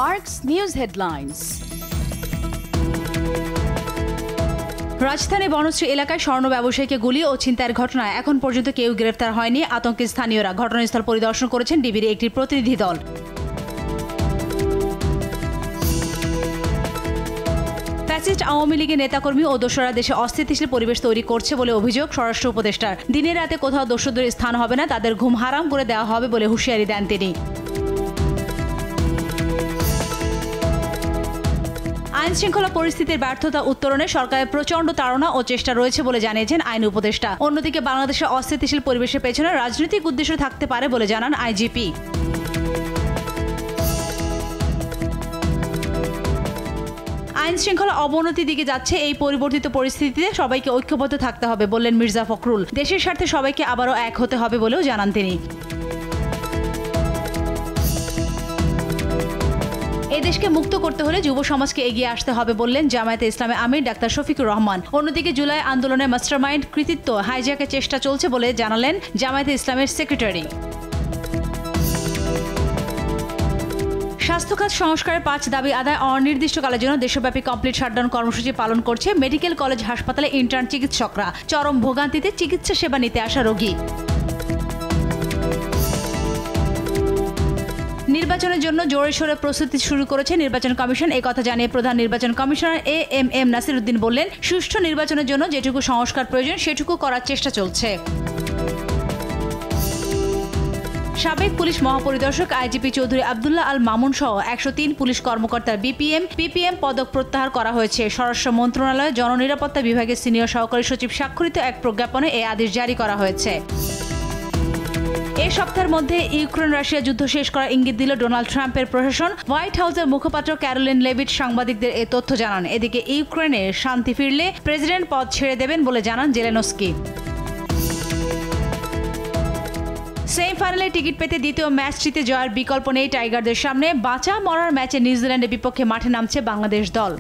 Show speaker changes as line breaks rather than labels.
Mark's News Headlines. রাজধানী বনশ্রী এলাকায় স্বর্ণ ব্যবসায়ীকে গুলি ও ছিনতাইয়ের ঘটনায় এখন পর্যন্ত কেউ গ্রেফতার হয়নি। আতঙ্কে স্থানীয়রা। ঘটনাস্থল পরিদর্শন করেছেন ডিবির একটি প্রতিনিধি দল। ফ্যাসিস্ট আওয়ামী লীগের নেতাকর্মী ও দোসররা দেশে অস্থিতিশীল পরিবেশ তৈরি করছে বলে অভিযোগ স্বরাষ্ট্র উপদেষ্টার। দিনে রাতে কোথাও দোসরদের স্থান হবে না, তাদের ঘুম হারাম করে দেওয়া হবে বলে হুঁশিয়ারি দেন তিনি। আইন শৃঙ্খলা পরিস্থিতির ব্যর্থতা উত্তরণে সরকারের প্রচণ্ড তাড়না ও চেষ্টা রয়েছে বলে জানিয়েছেন আইন উপদেষ্টা। অন্যদিকে বাংলাদেশের অস্থিতিশীল পরিবেশের পেছনে রাজনৈতিক উদ্দেশ্য থাকতে পারে বলে জানান আইজিপি। আইন শৃঙ্খলা অবনতির দিকে যাচ্ছে। এই পরিবর্তিত পরিস্থিতিতে সবাইকে ঐক্যবদ্ধ থাকতে হবে বললেন মির্জা ফখরুল। দেশের স্বার্থে সবাইকে আবারও এক হতে হবে বলেও জানান তিনি। এদেশকে মুক্ত করতে হলে যুব সমাজকে এগিয়ে আসতে হবে বললেন জামায়াতে ইসলামের আমির ডাক্তার শফিকুর রহমান। অন্যদিকে জুলাই আন্দোলনের মাস্টারমাইন্ড কৃতিত্ব হাইজ্যাকের চেষ্টা চলছে বলে জানালেন জামায়াতে ইসলামের সেক্রেটারি। স্বাস্থ্য খাত সংস্কারের 5 দাবি আদায় অনির্দিষ্টকালের জন্য দেশব্যাপী কমপ্লিট শাটডাউন কর্মসূচি পালন করছে মেডিকেল কলেজ হাসপাতালে ইন্টার্ন চিকিৎসকরা। চরম ভোগান্তিতে চিকিৎসা সেবা নিতে আসা রোগী। নির্বাচনের জন্য জোরে সোরে প্রস্তুতি শুরু করেছে নির্বাচন কমিশন। এই কথা জানিয়ে প্রধান নির্বাচন কমিশনার এএমএম নাসিরউদ্দিন বললেন, সুষ্ঠু নির্বাচনের জন্য যেটুকু সংস্কার প্রয়োজন সেটুকু করার চেষ্টা চলছে। সাবেক পুলিশ মহাপরিদর্শক আইজিপি চৌধুরী আব্দুল্লাহ আল মামুন সহ 103 পুলিশ কর্মকর্তার পিপিএম পদক প্রত্যাহার করা হয়েছে। স্বরাষ্ট্র মন্ত্রণালয়ের জননিরাপত্তা বিভাগের সিনিয়র সহকারী সচিব স্বাক্ষরিত এক প্রজ্ঞাপনে এই আদেশ জারি করা হয়েছে। এই সপ্তাহের মধ্যে ইউক্রেন রাশিয়া যুদ্ধ শেষ করার ইঙ্গিত দিল ডোনাল্ড ট্রাম্পের প্রশাসন। হোয়াইট হাউসের মুখপাত্র ক্যারোলিন লেভিট সাংবাদিকদের এই তথ্য জানান। এদিকে ইউক্রেনে শান্তি ফিরলে প্রেসিডেন্ট পদ ছেড়ে দেবেন বলে জানান জেলেনস্কি। সেমিফাইনালে টিকিট পেতে দ্বিতীয় ম্যাচটিতে জয়ের বিকল্প নেই টাইগারদের সামনে। বাঁচা মরার ম্যাচে নিউজিল্যান্ডের বিপক্ষে মাঠে নামছে বাংলাদেশ দল।